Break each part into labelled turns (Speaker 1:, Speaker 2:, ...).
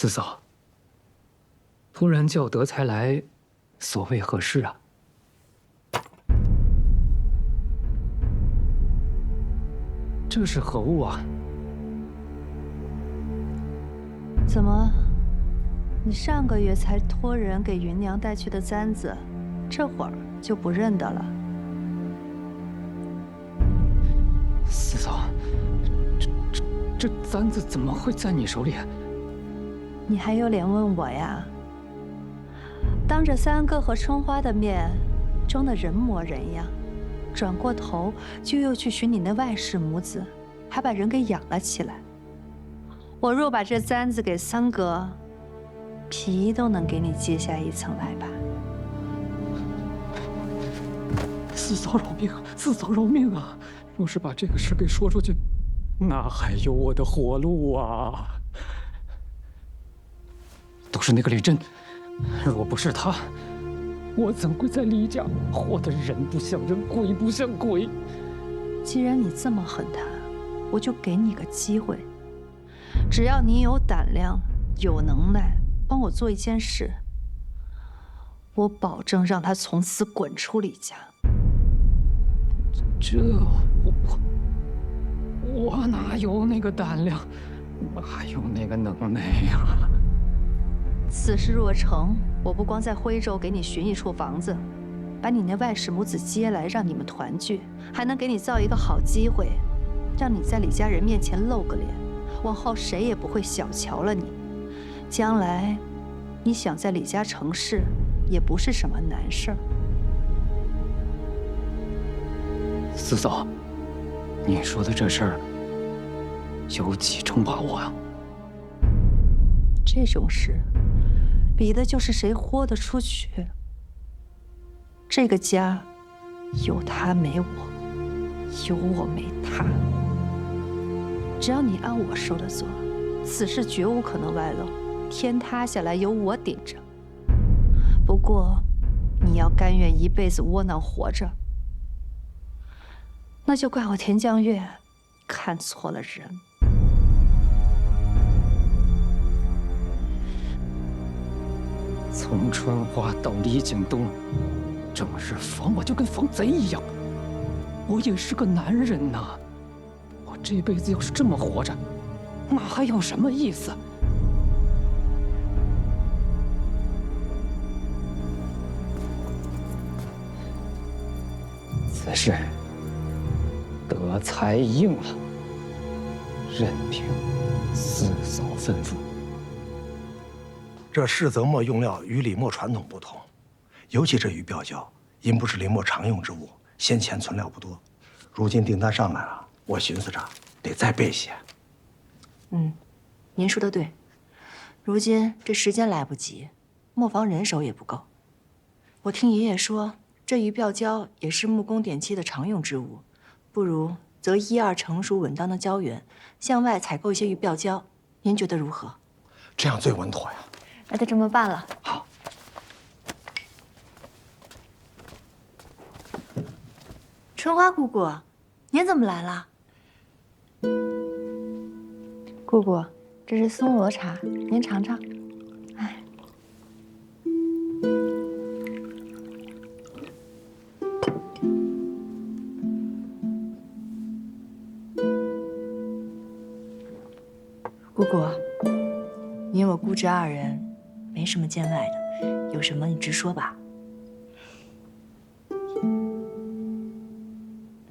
Speaker 1: 四嫂，突然叫德才来，所谓何事啊？这是何物啊？
Speaker 2: 怎么，你上个月才托人给芸娘带去的簪子，这会儿就不认得了？
Speaker 1: 四嫂，这簪子怎么会在你手里？
Speaker 2: 你还有脸问我呀？当着三哥和春花的面，装的人模人样，转过头就又去寻你那外室母子，还把人给养了起来。我若把这簪子给三哥，皮都能给你揭下一层来吧？
Speaker 1: 四嫂饶命啊！四嫂饶命啊！若是把这个事给说出去，哪还有我的活路啊？都是那个李真，若不是他，我怎会在李家活得人不像人，鬼不像鬼？
Speaker 2: 既然你这么恨他，我就给你个机会，只要你有胆量、有能耐，帮我做一件事，我保证让他从此滚出李家。
Speaker 1: 这我哪有那个胆量，哪有那个能耐呀？
Speaker 2: 此事若成，我不光在徽州给你寻一处房子，把你那外室母子接来，让你们团聚，还能给你造一个好机会，让你在李家人面前露个脸，往后谁也不会小瞧了你。将来，你想在李家成事，也不是什么难事儿。
Speaker 1: 四嫂，你说的这事儿有几成把握啊？
Speaker 2: 这种事，比的就是谁豁得出去。这个家，有他没我，有我没他。只要你按我说的做，此事绝无可能外露，天塌下来有我顶着。不过，你要甘愿一辈子窝囊活着，那就怪我田江月看错了人。
Speaker 1: 从春花到李景东，正日防我就跟防贼一样。我也是个男人呐，我这辈子要是这么活着，那还有什么意思？此事德才应了，任凭四嫂吩咐。
Speaker 3: 这世泽墨用料与李墨传统不同，尤其这鱼鳔胶，因不是李墨常用之物，先前存料不多。如今订单上来了，我寻思着得再备些。
Speaker 4: 您说的对，如今这时间来不及，磨坊人手也不够。我听爷爷说，这鱼鳔胶也是木工点漆的常用之物，不如择1、2成熟稳当的胶源，向外采购一些鱼鳔胶，您觉得如何？
Speaker 3: 这样最稳妥呀。
Speaker 4: 那就这么办了。
Speaker 3: 好。
Speaker 4: 春花姑姑，您怎么来了？
Speaker 2: 姑姑，这是松萝茶，您尝尝。
Speaker 4: 哎，姑姑，你我姑侄2人，没什么见外的，有什么你直说吧。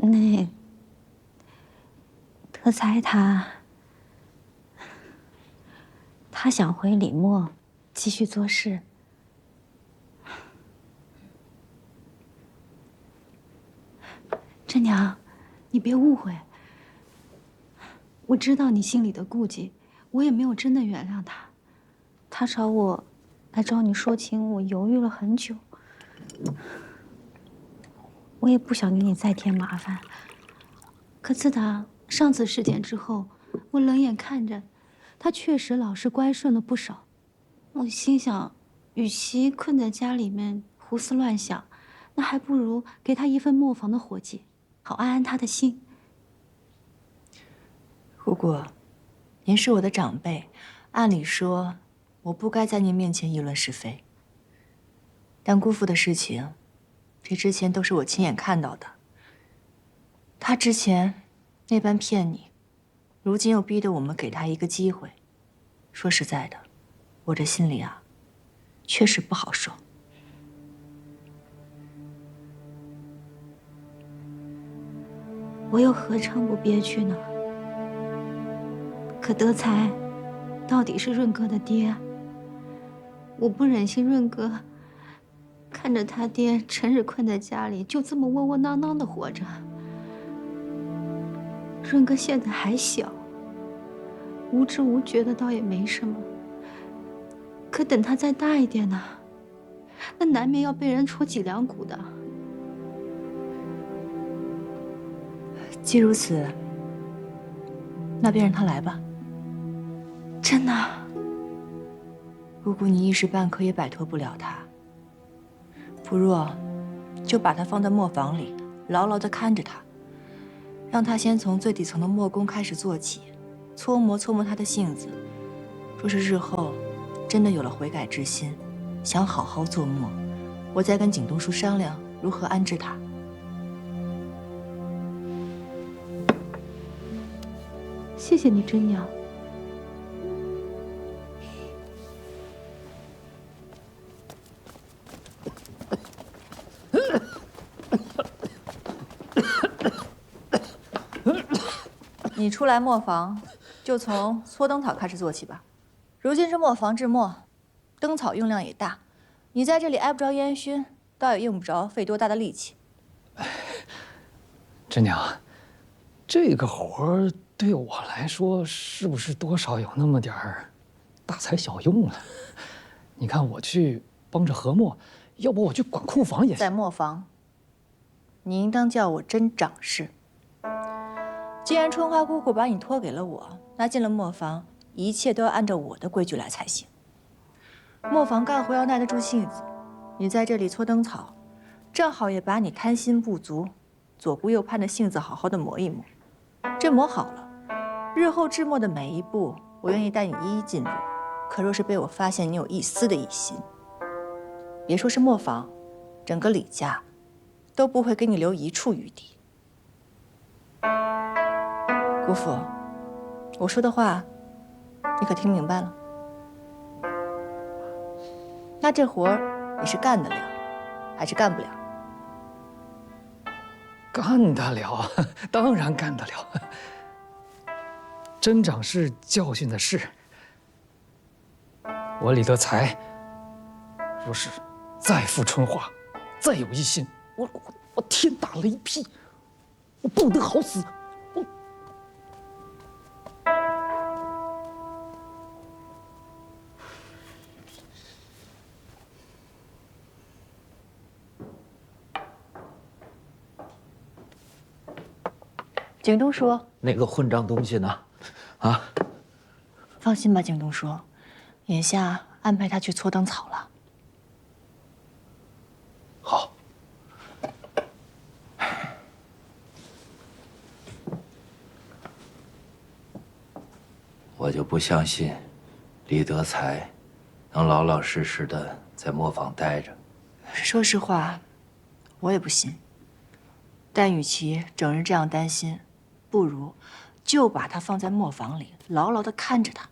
Speaker 5: 那德才他想回李墨继续做事。真娘，你别误会，我知道你心里的顾忌，我也没有真的原谅他。他找我来找你说情，我犹豫了很久。我也不想给你再添麻烦，可自打上次事件之后，我冷眼看着他，确实老实乖顺了不少。我心想，与其困在家里面胡思乱想，那还不如给他一份磨坊的活计，好安安他的心。
Speaker 4: 姑姑，您是我的长辈，按理说我不该在您面前议论是非。但姑父的事情，这之前都是我亲眼看到的。他之前那般骗你，如今又逼得我们给他一个机会。说实在的，我这心里啊，确实不好受。
Speaker 5: 我又何尝不憋屈呢？可德才到底是润哥的爹，我不忍心润哥看着他爹成日困在家里，就这么窝窝囊囊的活着。润哥现在还小，无知无觉的倒也没什么，可等他再大一点呢，那难免要被人戳脊梁骨的。
Speaker 4: 既如此，那便让他来吧。
Speaker 5: 真的？
Speaker 4: 姑姑，你一时半刻也摆脱不了他。不若，就把他放在磨坊里，牢牢地看着他，让他先从最底层的磨工开始做起，搓磨搓磨他的性子。若是日后真的有了悔改之心，想好好做磨，我再跟景东叔商量如何安置他。
Speaker 5: 谢谢你，真娘。
Speaker 4: 你初来磨坊，就从搓灯草开始做起吧。如今这磨坊制磨，灯草用量也大，你在这里挨不着烟熏，倒也用不着费多大的力气。
Speaker 1: 真娘，这个活儿对我来说是不是多少有那么点儿大材小用了？你看我去帮着和磨，要不我去管库房也行。
Speaker 4: 在磨坊，你应当叫我真掌事。既然春花姑姑把你托给了我，那进了磨坊，一切都要按照我的规矩来才行。磨坊干活要耐得住性子，你在这里搓灯草，正好也把你贪心不足、左顾右盼的性子好好的磨一磨。这磨好了，日后制磨的每一步，我愿意带你一一进入。可若是被我发现你有一丝的异心，别说是磨坊，整个李家都不会给你留一处余地。姑父，我说的话，你可听明白了？那这活儿你是干得了，还是干不了？
Speaker 1: 干得了，当然干得了。真掌事教训的是，我李德才，若是再负春花，再有异心，我天打雷劈，我不得好死。
Speaker 4: 景东叔，
Speaker 6: 那个混账东西呢？啊！
Speaker 4: 放心吧，景东叔，眼下安排他去搓灯草了。
Speaker 6: 好。我就不相信李德才能老老实实的在磨坊待着。
Speaker 4: 说实话，我也不信。但与其整日这样担心，不如就把他放在磨坊里，牢牢地看着他。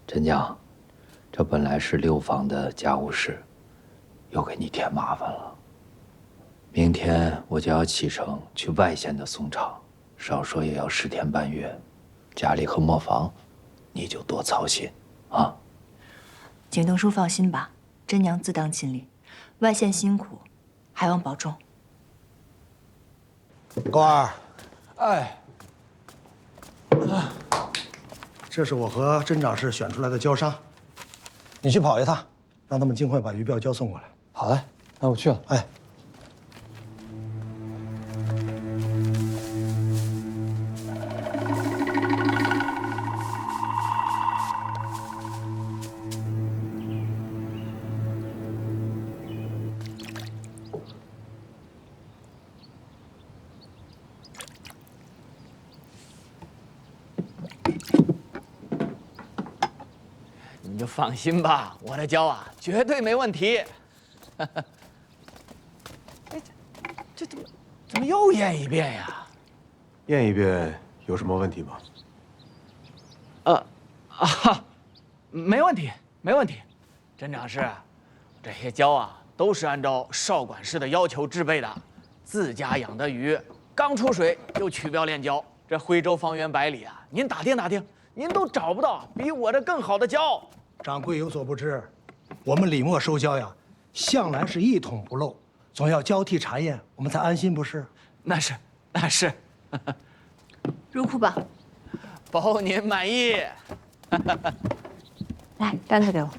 Speaker 6: 陈娘，这本来是六坊的家务事，又给你添麻烦了。明天我就要启程去外县的宋厂，少说也要10天半月，家里和磨坊，你就多操心啊。
Speaker 4: 景东叔放心吧，真娘自当尽力。外县辛苦，还望保重。
Speaker 3: 高二，
Speaker 7: 哎，
Speaker 3: 这是我和甄掌事选出来的交商，
Speaker 7: 你去跑一趟。
Speaker 3: 让他们尽快把鱼鳔胶送过来。
Speaker 7: 好嘞，那我去了。
Speaker 3: 哎。
Speaker 8: 就放心吧，我的胶啊，绝对没问题。哎，这怎么又验一遍呀？
Speaker 9: 验一遍有什么问题吗？
Speaker 8: 没问题，没问题。镇长室，这些胶啊，都是按照邵管事的要求制备的，自家养的鱼，刚出水就取标炼胶。这徽州方圆百里啊，您打听打听，您都找不到比我这更好的胶。
Speaker 3: 掌柜有所不知，我们李墨收胶呀，向来是一桶不漏，总要交替查验，我们才安心，不是？
Speaker 8: 那是，那是。
Speaker 4: 入库吧。
Speaker 8: 包您满意。
Speaker 2: 来，单子给我，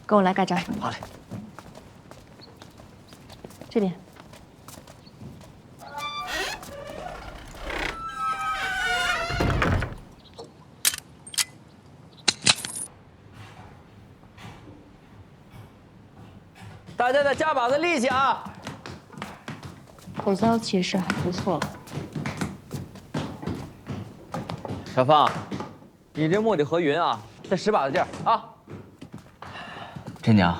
Speaker 2: 跟我来盖章。
Speaker 8: 好嘞。
Speaker 2: 这边。
Speaker 8: 大家再加把子力气啊！
Speaker 2: 口胶其实还不错。
Speaker 8: 小芳，你这墨得和匀啊，再使把子劲儿啊！
Speaker 10: 真娘，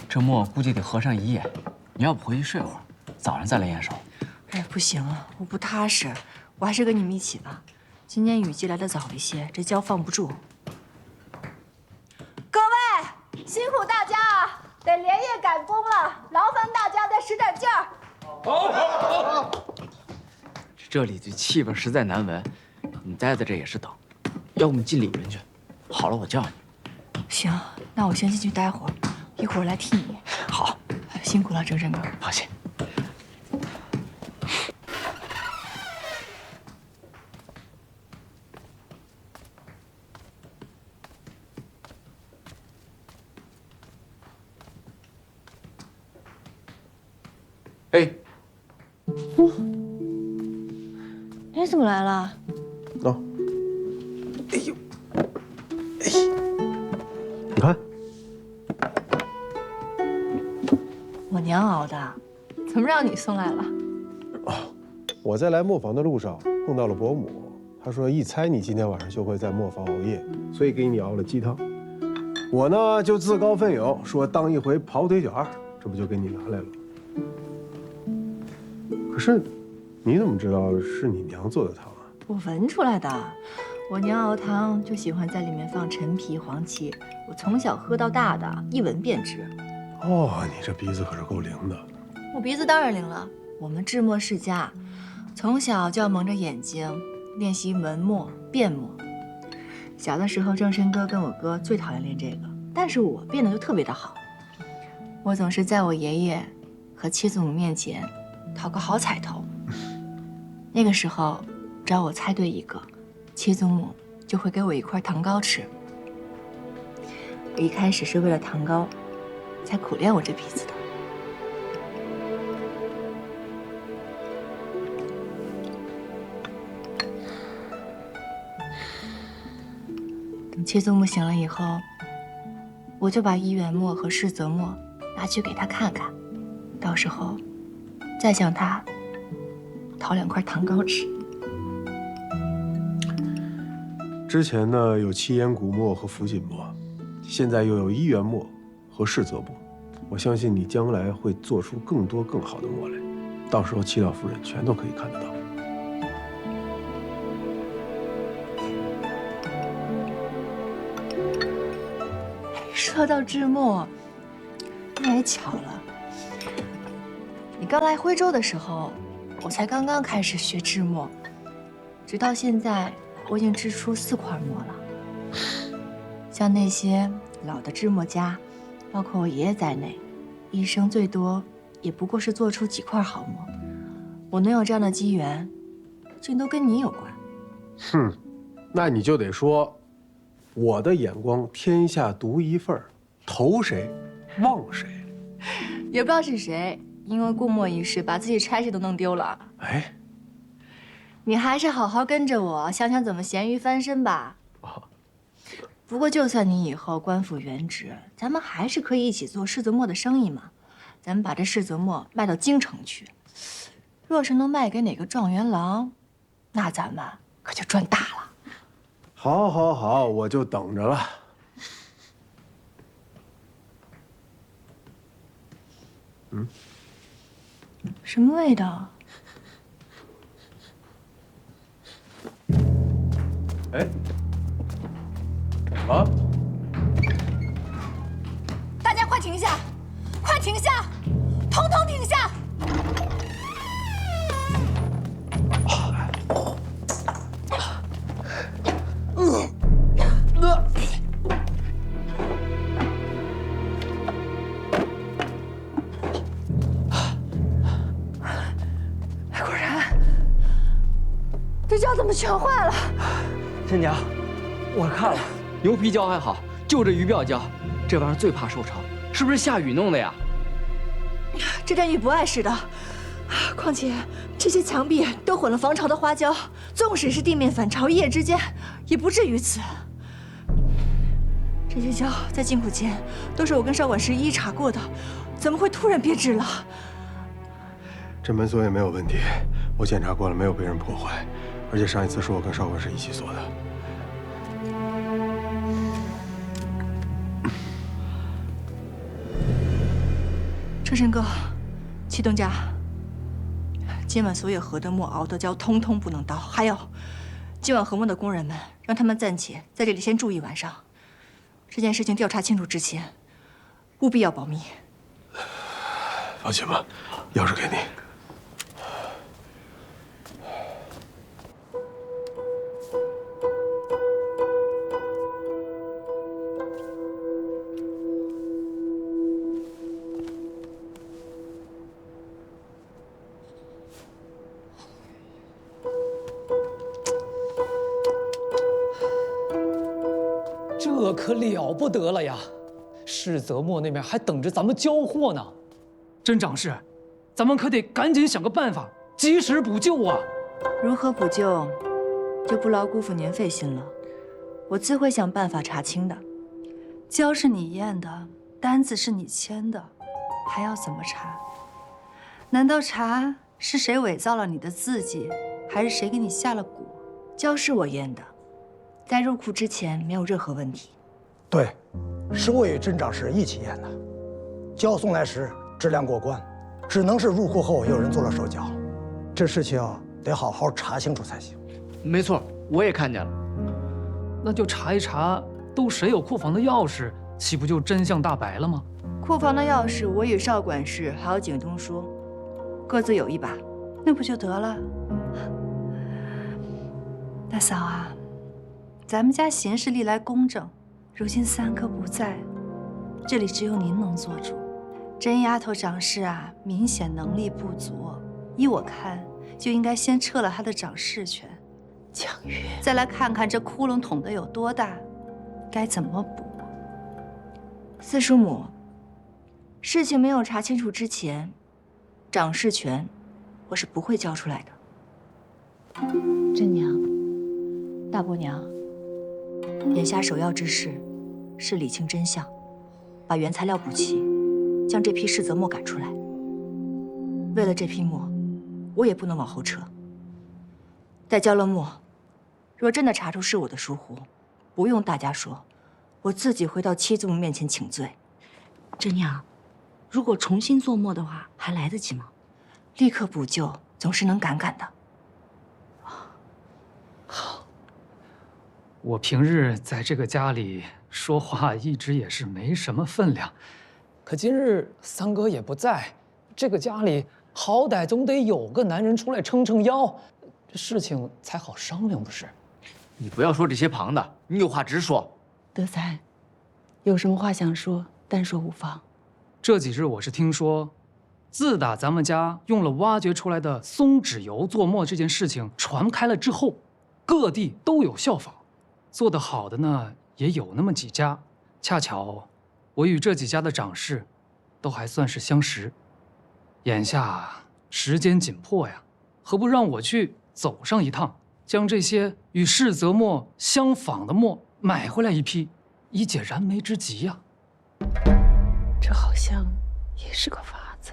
Speaker 10: 这墨估计得合上一夜，你要不回去睡会儿，早上再来验收。
Speaker 4: 哎，不行了，我不踏实，我还是跟你们一起吧。今年雨季来的早一些，这胶放不住。
Speaker 11: 各位，辛苦大家啊，得连夜赶工了，劳烦大家再使点劲儿。
Speaker 10: 好。这里的气味实在难闻，你待在这也是等，要不你进里面去，好了我叫你。
Speaker 4: 行，那我先进去待会儿，一会儿来替你。
Speaker 10: 好，
Speaker 4: 辛苦了，哲振哥。
Speaker 10: 放心。
Speaker 8: 哎，
Speaker 4: 你怎么来了？
Speaker 9: 哦，哎呦，哎，你看，
Speaker 4: 我娘熬的，怎么让你送来了？
Speaker 9: 我在来磨坊的路上碰到了伯母，她说一猜你今天晚上就会在磨坊熬夜，所以给你熬了鸡汤。我呢就自告奋勇说当一回跑腿卷儿，这不就给你拿来了。可是，你怎么知道是你娘做的汤啊？
Speaker 4: 我闻出来的。我娘熬汤就喜欢在里面放陈皮、黄芪，我从小喝到大的，一闻便知。
Speaker 9: 哦，你这鼻子可是够灵的。
Speaker 4: 我鼻子当然灵了。我们制墨世家，从小就要蒙着眼睛练习文墨、变墨。小的时候，正申哥跟我哥最讨厌练这个，但是我变得就特别的好。我总是在我爷爷和七祖母面前讨个好彩头。那个时候，只要我猜对一个，七祖母就会给我一块糖糕吃。我一开始是为了糖糕，才苦练我这鼻子的。等七祖母醒了以后，我就把一元墨和世泽墨拿去给她看看，到时候再向她讨2块糖糕吃。
Speaker 9: 之前呢有七言古墨和福锦墨，现在又有一元墨和世泽墨，我相信你将来会做出更多更好的墨来，到时候七老夫人全都可以看得到。
Speaker 4: 说到制墨，那也巧了，你刚来徽州的时候，我才刚刚开始学制墨，直到现在，我已经制出4块墨了。像那些老的制墨家，包括我爷爷在内，一生最多也不过是做出几块好墨。我能有这样的机缘，竟都跟你有关。
Speaker 9: 哼，那你就得说，我的眼光天下独一份儿，投谁忘谁。
Speaker 4: 也不知道是谁，因为过墨一事把自己差事都弄丢了。
Speaker 9: 哎，
Speaker 4: 你还是好好跟着我，想想怎么咸鱼翻身吧。不过就算你以后官复原职，咱们还是可以一起做世泽墨的生意嘛。咱们把这世泽墨卖到京城去，若是能卖给哪个状元郎，那咱们
Speaker 2: 可就赚大了。
Speaker 9: 好，好，好，我就等着了。
Speaker 4: 什么味道？
Speaker 9: 哎，啊！
Speaker 11: 大家快停下！快停下！统统停下！
Speaker 2: 果然，这胶怎么全坏了？
Speaker 10: 亲娘，我看了，牛皮胶还好，就这鱼鳔胶，这玩意儿最怕受潮，是不是下雨弄的呀？
Speaker 4: 这阵雨不碍事的，况且这些墙壁都混了防潮的花胶，纵使是地面反潮，一夜之间也不至于此。这些胶在进库前都是我跟少管事一一查过的，怎么会突然变质了？
Speaker 9: 这门锁也没有问题，我检查过了，没有被人破坏，而且上一次是我跟少管事一起锁的。
Speaker 4: 车神哥，启东家，今晚所有河的墨熬的胶通通不能倒，还有，今晚河墨的工人们，让他们暂且在这里先住一晚上。这件事情调查清楚之前，务必要保密。
Speaker 9: 放心吧，钥匙给你。
Speaker 1: 这可了不得了呀！世泽墨那边还等着咱们交货呢。甄长士，咱们可得赶紧想个办法，及时补救啊！
Speaker 4: 如何补救，就不劳辜负您费心了。我自会想办法查清的。
Speaker 2: 胶是你验的，单子是你签的，还要怎么查？难道查是谁伪造了你的字迹，还是谁给你下了蛊？
Speaker 4: 胶是我验的，在入库之前没有任何问题。
Speaker 3: 对，是我与甄长士一起验的，胶送来时质量过关，只能是入库后有人做了手脚，这事情得好好查清楚才行。
Speaker 10: 没错，我也看见了。
Speaker 1: 那就查一查，都谁有库房的钥匙，岂不就真相大白了吗？
Speaker 4: 库房的钥匙，我与少管事还有景东说，各自有一把，
Speaker 2: 那不就得了？大嫂啊，咱们家行事历来公正，如今三哥不在，这里只有您能做主。甄丫头掌事啊，明显能力不足，依我看，就应该先撤了她的掌事权。蒋月，再来看看这窟窿捅得有多大，该怎么补。
Speaker 4: 四叔母，事情没有查清楚之前，掌事权我是不会交出来的。
Speaker 5: 甄娘，大伯娘，
Speaker 4: 眼下首要之事是理清真相，把原材料补齐，将这批世泽墨赶出来。为了这批墨，我也不能往后撤。待交了墨，若真的查出是我的疏忽，不用大家说，我自己回到七祖母面前请罪。
Speaker 5: 甄娘，如果重新做墨的话，还来得及吗？
Speaker 4: 立刻补救总是能赶的。
Speaker 1: 好，我平日在这个家里说话一直也是没什么分量，可今日三哥也不在，这个家里好歹总得有个男人出来撑撑腰，这事情才好商量不是？
Speaker 10: 你不要说这些旁的，你有话直说。
Speaker 5: 德才，有什么话想说，单说无妨。
Speaker 1: 这几日我是听说，自打咱们家用了挖掘出来的松脂油做墨这件事情传开了之后，各地都有效仿，做得好的呢也有那么几家。恰巧我与这几家的掌事都还算是相识，眼下时间紧迫呀，何不让我去走上一趟，将这些与世泽墨相仿的墨买回来一批，以解燃眉之急呀。
Speaker 5: 这好像也是个法子。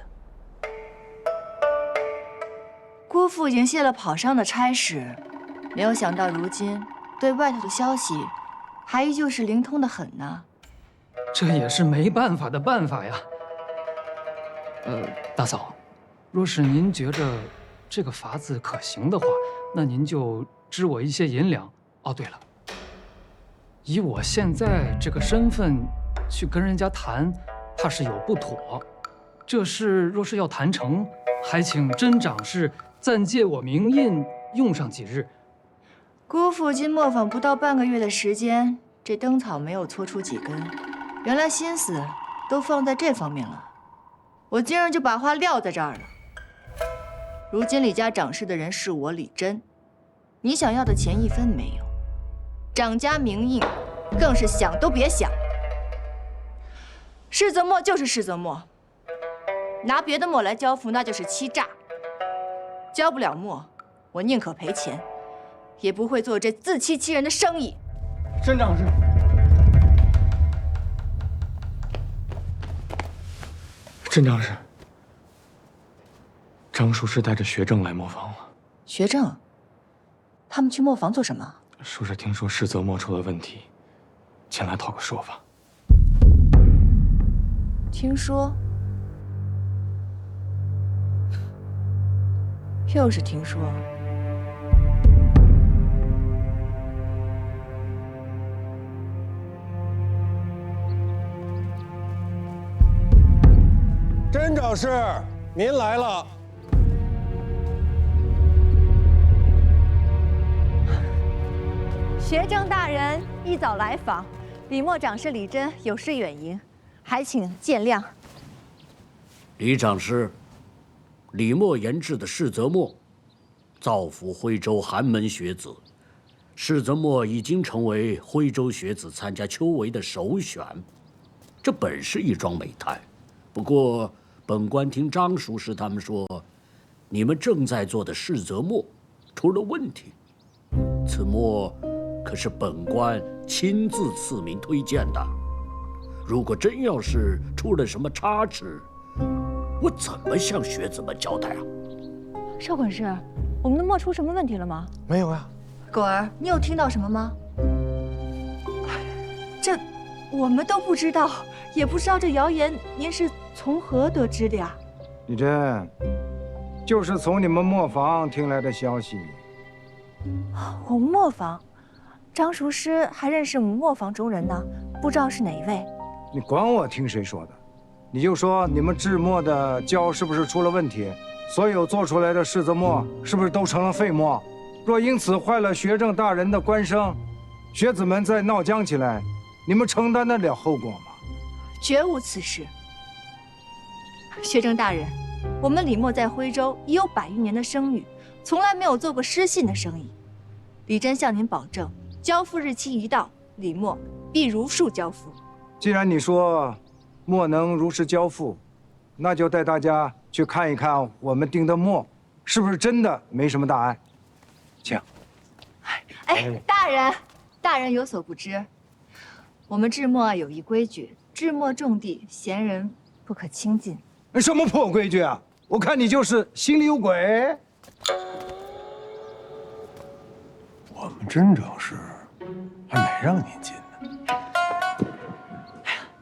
Speaker 4: 姑父已经卸了跑商的差事，没有想到如今对外头的消息还依旧是灵通的很呢。
Speaker 1: 这也是没办法的办法呀。大嫂，若是您觉着这个法子可行的话，那您就支我一些银两。哦，对了，以我现在这个身份去跟人家谈，怕是有不妥。这事若是要谈成，还请甄长士暂借我名印用上几日。
Speaker 4: 姑父今磨坊不到半个月的时间，这灯草没有搓出几根，原来心思都放在这方面了。我今儿就把话撂在这儿了。如今李家掌事的人是我李真，你想要的钱一分没有，掌家名印更是想都别想。世泽墨就是世泽墨，拿别的墨来交付那就是欺诈。交不了墨，我宁可赔钱，也不会做这自欺欺人的生意。
Speaker 1: 甄长士，
Speaker 10: 甄长士，张术士带着学政来磨坊了。
Speaker 4: 学政，他们去磨坊做什么？
Speaker 10: 术士听说世泽墨出了问题，前来讨个说法。
Speaker 4: 听说，又是听说。
Speaker 9: 甄长士，您来了。
Speaker 11: 学政大人一早来访，李默长是李真有事远迎，还请见谅。
Speaker 12: 李长师，李默研制的世泽墨，造福徽州寒门学子。世泽墨已经成为徽州学子参加秋闱的首选，这本是一桩美态。不过，本官听张术士他们说，你们正在做的世泽墨出了问题。此墨可是本官亲自赐名推荐的，如果真要是出了什么差池，我怎么向学子们交代啊？
Speaker 11: 少管事，我们的墨出什么问题了吗？
Speaker 9: 没有呀。
Speaker 4: 狗儿，你有听到什么吗？这我们都不知道，也不知道这谣言您是从何得知的呀？
Speaker 13: 李真，就是从你们磨坊听来的消息。
Speaker 4: 我们磨坊，张塾师还认识我们磨坊中人呢，不知道是哪一位。
Speaker 13: 你管我听谁说的？你就说你们制墨的胶是不是出了问题？所有做出来的世泽墨是不是都成了废墨？若因此坏了学政大人的官声，学子们再闹僵起来，你们承担得了后果吗？
Speaker 4: 绝无此事。学政大人，我们李默在徽州已有100余年的声誉，从来没有做过失信的生意。李真向您保证，交付日期一到，李默必如数交付。
Speaker 13: 既然你说墨能如实交付，那就带大家去看一看我们订的墨是不是真的没什么大碍。请。
Speaker 4: 哎，大人有所不知，我们制墨有一规矩，制墨重地，闲人不可亲近。
Speaker 13: 什么破规矩啊！我看你就是心里有鬼。
Speaker 9: 我们甄长士还没让您进呢。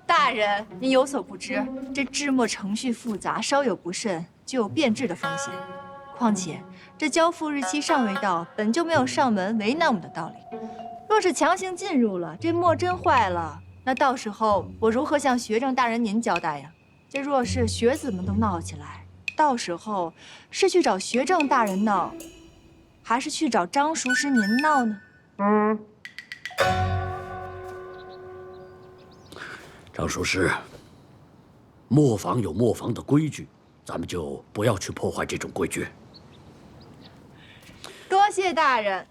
Speaker 4: 大人，您有所不知，这制墨程序复杂，稍有不慎就有变质的风险。况且这交付日期尚未到，本就没有上门为难我们的道理。若是强行进入了，这墨真坏了，那到时候我如何向学政大人您交代呀？这若是学子们都闹起来，到时候是去找学政大人闹，还是去找张塾师您闹呢？
Speaker 12: 张术师，磨坊有磨坊的规矩，咱们就不要去破坏这种规矩。
Speaker 4: 多谢大人。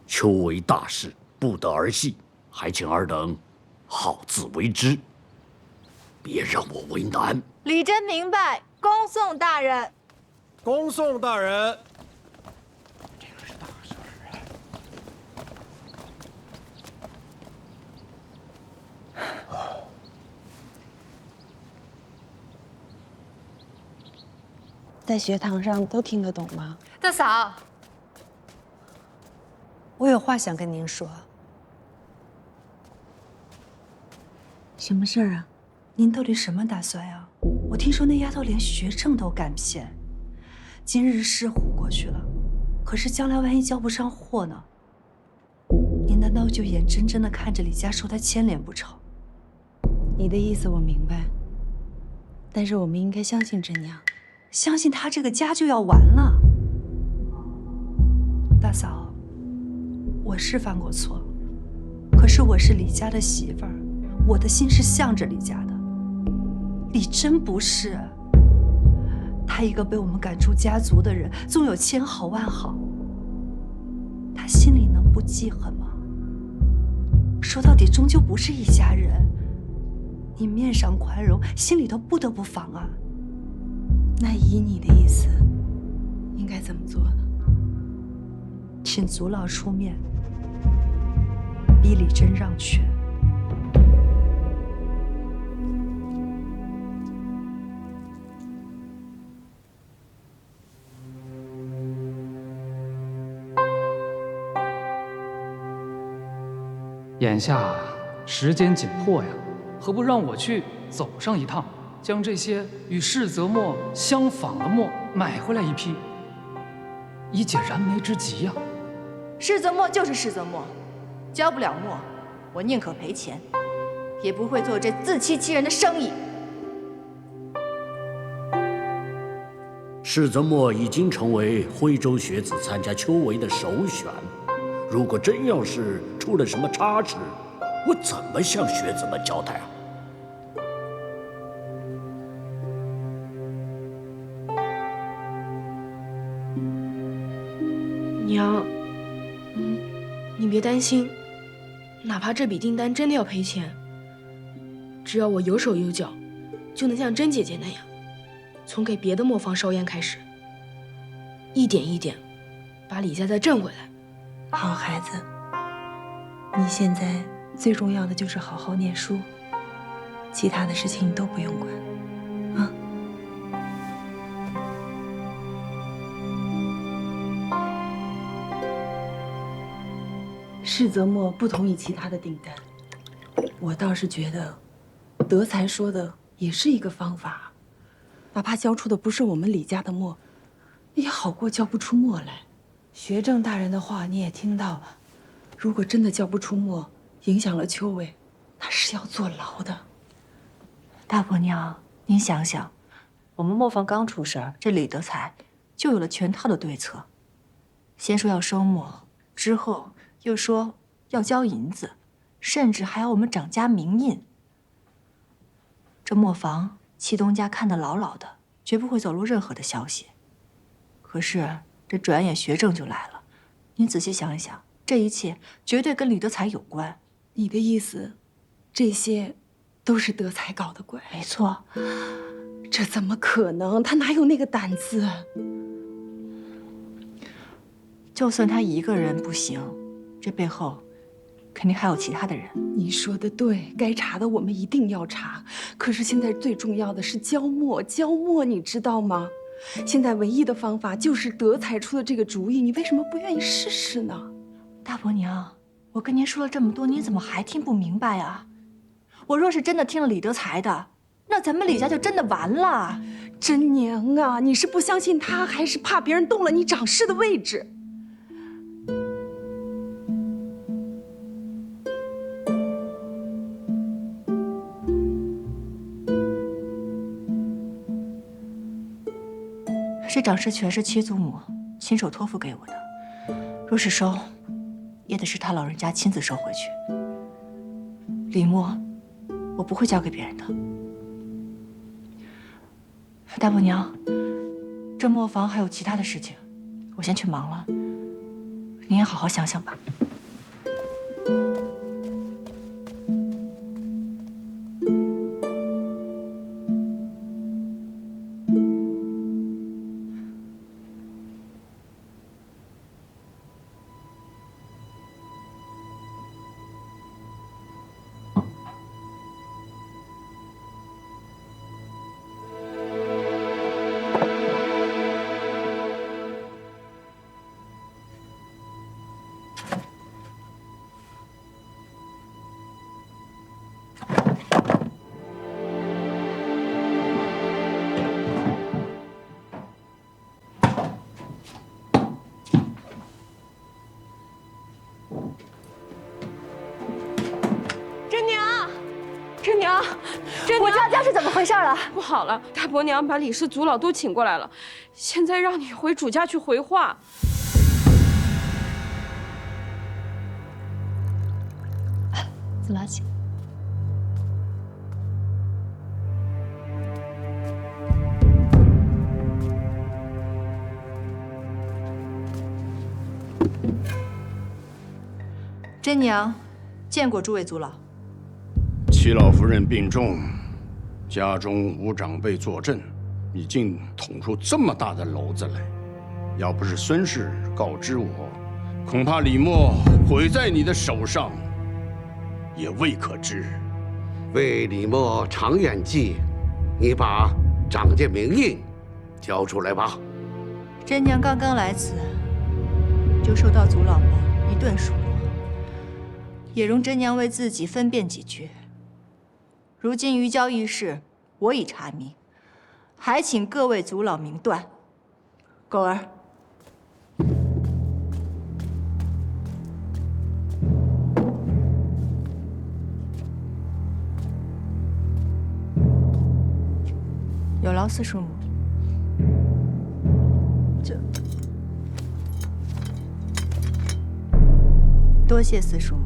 Speaker 12: 秋闱大事，不得儿戏，还请尔等好自为之，别让我为难。
Speaker 4: 李真明白，恭送大人。
Speaker 9: 恭送大人。
Speaker 10: 这个是大事
Speaker 14: 在学堂上都听得懂吗？
Speaker 2: 大嫂，我有话想跟您说。
Speaker 14: 什么事儿啊？
Speaker 2: 您到底什么打算呀？我听说那丫头连学政都敢骗，今日是唬过去了，可是将来万一交不上货呢？您难道就眼睁睁地看着李家受她牵连不成？
Speaker 14: 你的意思我明白，但是我们应该相信真娘，
Speaker 2: 相信她这个家就要完了。大嫂，我是犯过错，可是我是李家的媳妇儿，我的心是向着李家的。李真不是，他一个被我们赶出家族的人，纵有千好万好，他心里能不记恨吗？说到底，终究不是一家人。你面上宽容，心里头不得不防啊。
Speaker 14: 那依你的意思，应该怎么做呢？
Speaker 2: 请族老出面，逼李真让权。
Speaker 1: 眼下时间紧迫呀，何不让我去走上一趟，将这些与世泽墨相仿的墨买回来一批，以解燃眉之急呀。
Speaker 4: 世泽墨就是世泽墨，交不了墨，我宁可赔钱，也不会做这自欺欺人的生意。
Speaker 12: 世泽墨已经成为徽州学子参加秋闱的首选。如果真要是出了什么差池，我怎么向学子们交代啊？
Speaker 15: 娘，你别担心，哪怕这笔订单真的要赔钱，只要我有手有脚，就能像甄姐姐那样，从给别的磨坊烧烟开始，一点一点把李家再挣回来。
Speaker 14: 好孩子，你现在最重要的就是好好念书，其他的事情你都不用管，啊。世泽墨不同于其他的订单，我倒是觉得，德才说的也是一个方法，哪怕交出的不是我们李家的墨，也好过交不出墨来。学政大人的话你也听到了，如果真的交不出墨，影响了秋闱，那是要坐牢的。
Speaker 4: 大伯娘，您想想，我们磨坊刚出事儿，这李德才就有了全套的对策。先说要收墨，之后又说要交银子，甚至还要我们掌家明印。这磨坊戚东家看得牢牢的，绝不会走漏任何的消息。可是这转眼学政就来了，您仔细想一想，这一切绝对跟李德才有关。
Speaker 14: 你的意思，这些都是德才搞的鬼？
Speaker 4: 没错。
Speaker 14: 这怎么可能？他哪有那个胆子？
Speaker 4: 就算他一个人不行，这背后肯定还有其他的人。
Speaker 14: 你说的对，该查的我们一定要查。可是现在最重要的是交墨，交墨，你知道吗？现在唯一的方法就是德才出的这个主意，你为什么不愿意试试呢？
Speaker 4: 大伯娘，我跟您说了这么多，您怎么还听不明白啊？我若是真的听了李德才的，那咱们李家就真的完了。
Speaker 14: 真娘啊，你是不相信他，还是怕别人动了你掌事的位置？
Speaker 4: 这掌事权是戚祖母亲手托付给我的，若是收，也得是他老人家亲自收回去。李墨，我不会交给别人的。大伯娘，这磨坊还有其他的事情，我先去忙了，您也好好想想吧。
Speaker 11: 回事了？
Speaker 14: 不好了，大伯娘把李氏族老都请过来了，现在让你回主家去回话。
Speaker 5: 族老请。
Speaker 4: 真娘见过诸位族老。
Speaker 16: 齐老夫人病重，家中无长辈坐镇，你竟捅出这么大的篓子来！要不是孙氏告知我，恐怕李默毁在你的手上，也未可知。
Speaker 17: 为李默长远计，你把长家名印交出来吧。
Speaker 4: 真娘刚刚来此，就受到族老们一顿数落，也容真娘为自己分辨几句。如今余交一事，我已查明，还请各位族老明断。狗儿，有劳四叔母。多谢四叔母。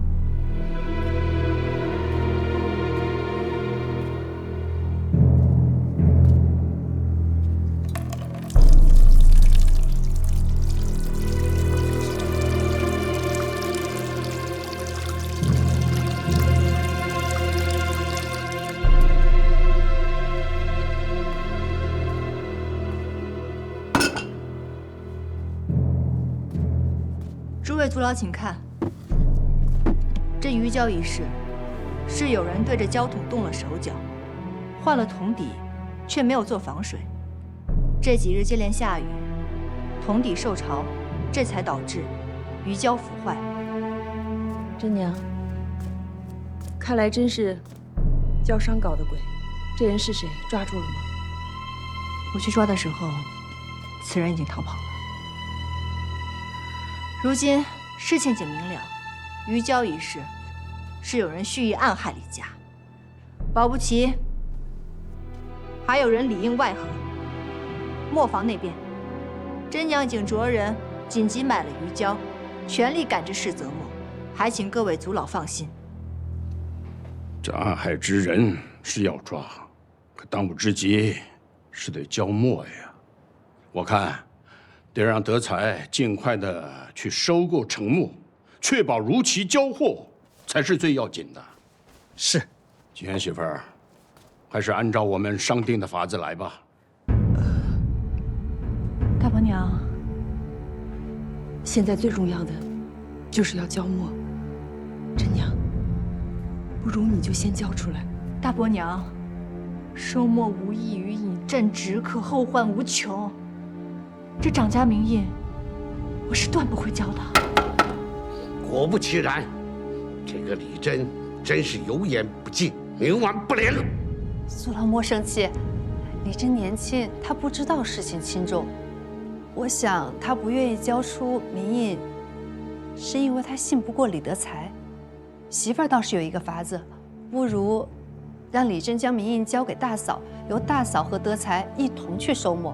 Speaker 4: 诸位族老，请看。这鱼胶一事，是有人对着胶桶动了手脚，换了桶底，却没有做防水。这几日接连下雨，桶底受潮，这才导致鱼胶腐坏。
Speaker 14: 真娘，看来真是胶商搞的鬼。这人是谁？抓住了吗？
Speaker 4: 我去抓的时候，此人已经逃跑了。如今事情竟明了。鱼胶一事，是有人蓄意暗害李家，保不齐还有人里应外合。磨坊那边，真娘竟着人紧急买了鱼胶，全力赶至世泽磨，还请各位族老放心。
Speaker 16: 这暗害之人是要抓，可当务之急是得交墨呀。我看得让德才尽快的去收购成墨。确保如期交货才是最要紧的。
Speaker 1: 是，
Speaker 16: 金元媳妇儿，还是按照我们商定的法子来吧。
Speaker 14: 大伯娘，现在最重要的就是要交墨。真娘，不如你就先交出来。
Speaker 4: 大伯娘，收墨无异于饮鸩止渴，后患无穷。这长家名印，我是断不会交的。
Speaker 17: 果不其然，这个李真真是有眼不进，冥顽不灵。
Speaker 2: 苏老莫生气，李真年轻，他不知道事情轻重。我想他不愿意交出名印，是因为他信不过李德才。媳妇儿倒是有一个法子，不如让李真将名印交给大嫂，由大嫂和德才一同去收墨，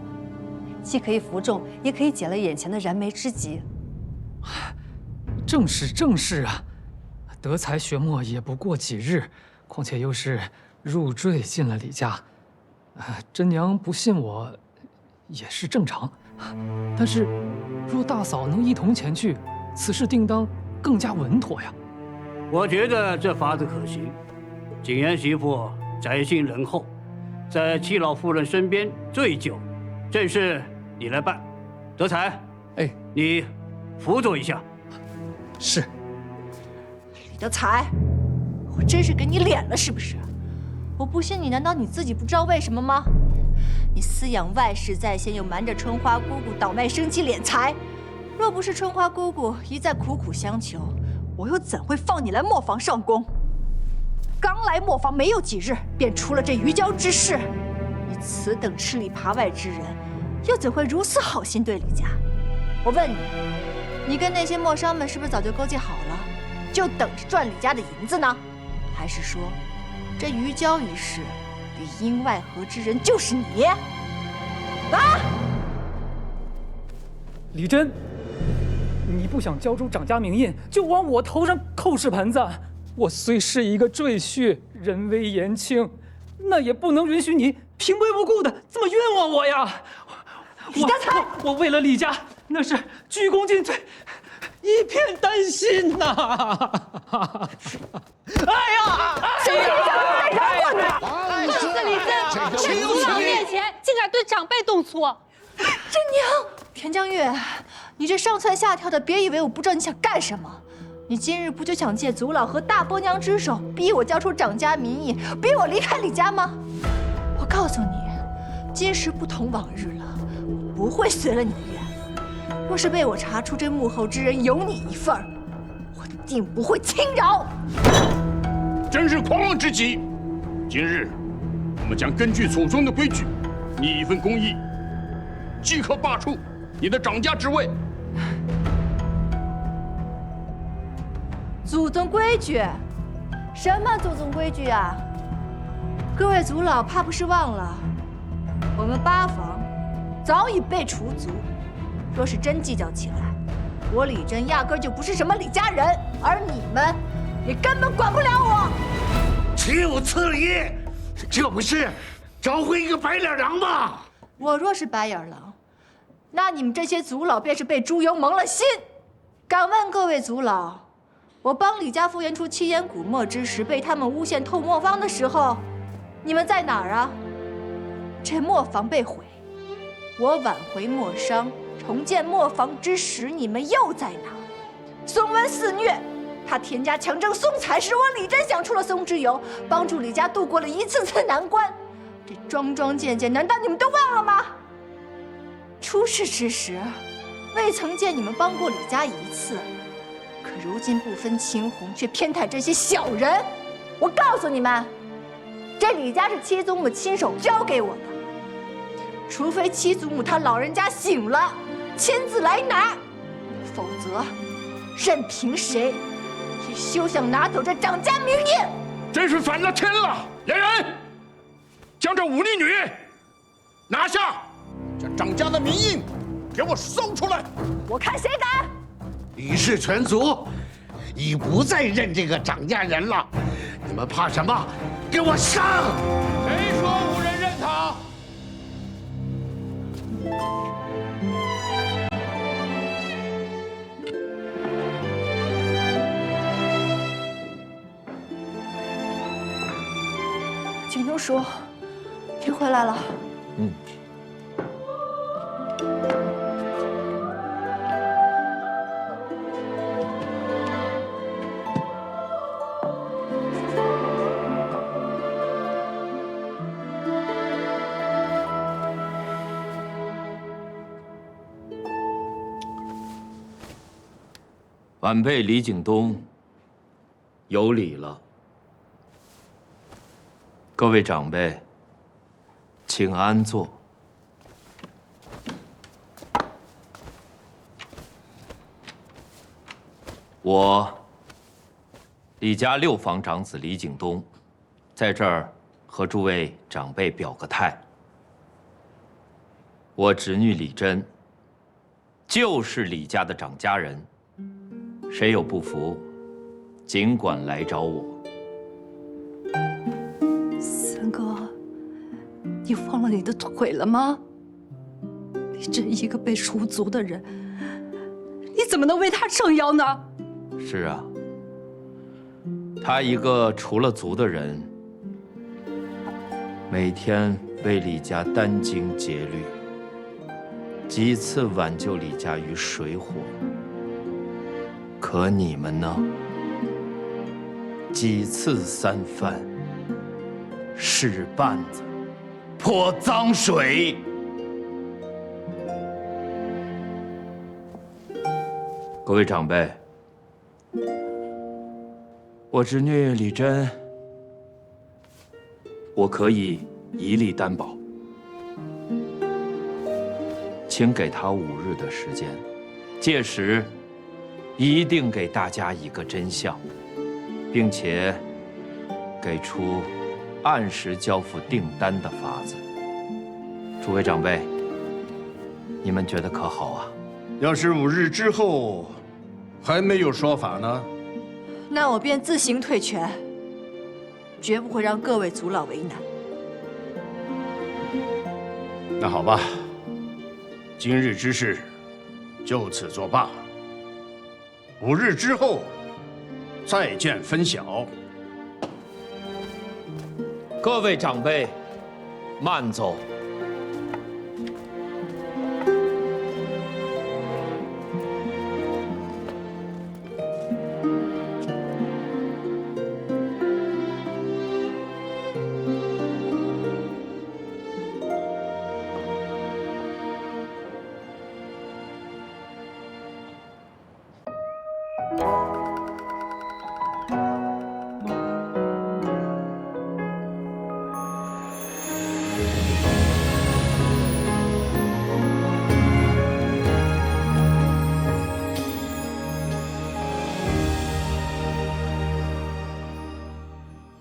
Speaker 2: 既可以服众，也可以解了眼前的燃眉之急。
Speaker 1: 正是啊，德才学墨也不过几日，况且又是入赘进了李家，真娘不信我，也是正常。但是，若大嫂能一同前去，此事定当更加稳妥呀。
Speaker 12: 我觉得这法子可行。景元媳妇宅心仁厚，在戚老夫人身边最久，这事你来办。德才，
Speaker 1: 哎，
Speaker 12: 你辅佐一下。
Speaker 1: 是。
Speaker 4: 李德才，我真是给你脸了是不是？我不信你，难道你自己不知道为什么吗？你饲养外室在先，又瞒着春花姑姑倒卖生妻敛财。若不是春花姑姑一再苦苦相求，我又怎会放你来磨坊上工？刚来磨坊没有几日，便出了这鱼胶之事。你此等吃里扒外之人，又怎会如此好心对李家？我问你，你跟那些墨商们是不是早就勾结好了，就等着赚李家的银子呢？还是说，这鱼胶一事里应外合之人就是你。啊！
Speaker 1: 李真，你不想交出掌家名印，就往我头上扣屎盆子。我虽是一个赘婿，人微言轻，那也不能允许你平白无故的这么冤枉我呀！
Speaker 4: 李德才，
Speaker 1: 我为了李家，那是鞠躬尽瘁，一片丹心呐！哎呀！
Speaker 5: 上次李真在族长面前竟敢对长辈动粗，
Speaker 4: 真娘！田江月，你这上蹿下跳的，别以为我不知道你想干什么。你今日不就想借族老和大伯娘之手，逼我交出掌家名义，逼我离开李家吗？我告诉你，今时不同往日了，我不会随了你的愿。若是被我查出这幕后之人有你一份儿，我定不会轻饶。
Speaker 16: 真是狂妄之极！今日我们将根据祖宗的规矩，拟一份公议，即刻罢黜你的掌家之位。
Speaker 4: 祖宗规矩？什么祖宗规矩啊？各位族老怕不是忘了，我们八房早已被除族。若是真计较起来，我李真压根就不是什么李家人，而你们也根本管不了我。
Speaker 17: 岂有此理！这不是找回一个白脸狼吗？
Speaker 4: 我若是白眼狼，那你们这些族老便是被猪油蒙了心。敢问各位族老，我帮李家复原出七烟古墨之时，被他们诬陷偷磨坊的时候，你们在哪儿啊？这磨坊被毁，我挽回墨商，重建磨坊之时，你们又在哪？宋温肆虐，他田家强征宋采时，我李真想出了松之油，帮助李家度过了一次次难关。这桩桩件件，难道你们都忘了吗？出事之时，未曾见你们帮过李家一次，可如今不分青红，却偏袒这些小人。我告诉你们，这李家是七祖母亲手交给我的，除非七祖母她老人家醒了，亲自来拿，否则任凭谁也休想拿走这掌家名印。
Speaker 16: 真是反了天了！来人，将这忤逆女拿下，将掌家的名印给我搜出来！
Speaker 4: 我看谁敢！
Speaker 17: 李氏全族已不再认这个掌家人了，你们怕什么？给我上！
Speaker 16: 谁说无人认他？
Speaker 4: 景东叔，你回来了。
Speaker 6: 嗯。晚辈李景东有礼了。各位长辈，请安坐。我李家六房长子李景东，在这儿和诸位长辈表个态。我侄女李真，就是李家的掌家人。谁有不服，尽管来找我。
Speaker 2: 三哥，你忘了你的腿了吗？李真一个被除族的人，你怎么能为他撑腰呢？
Speaker 6: 是啊，他一个除了族的人，每天为李家殚精竭虑，几次挽救李家于水火。可你们呢？几次三番，使绊子，泼脏水。各位长辈，我侄女李真，我可以一力担保，请给她5日的时间，届时一定给大家一个真相，并且给出按时交付订单的法子。诸位长辈，你们觉得可好啊？
Speaker 16: 要是5日之后还没有说法呢？
Speaker 4: 那我便自行退权，绝不会让各位族老为难。
Speaker 16: 那好吧，今日之事就此作罢。5日之后再见分晓。
Speaker 6: 各位长辈，慢走。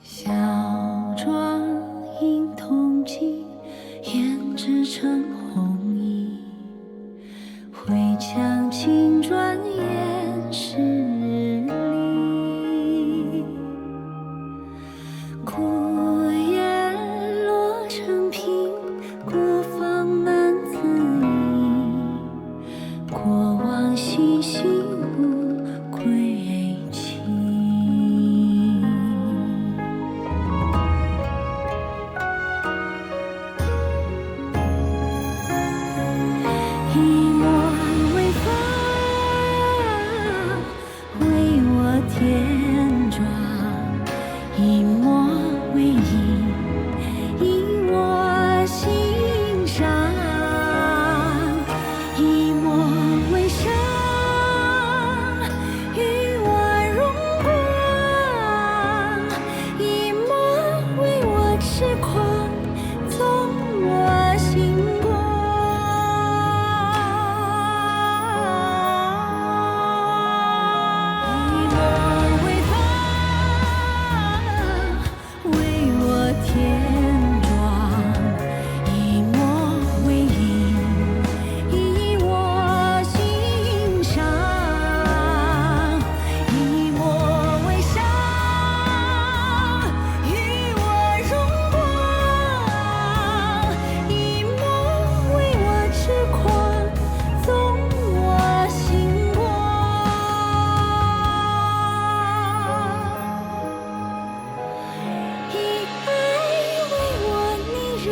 Speaker 18: 小妆映铜镜，胭脂成红衣。回墙青砖掩饰里，孤雁落成萍，孤芳难自已。过往细细无归期。一抹微风为我添妆，一抹微影引我心上，一抹微笑与我荣光，一抹为我痴狂纵我心光。为我添妆，一抹微影引我心上，一抹微笑与我荣光，一抹为我痴狂纵我心光。以爱为我宁让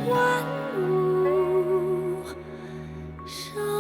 Speaker 18: 万物生。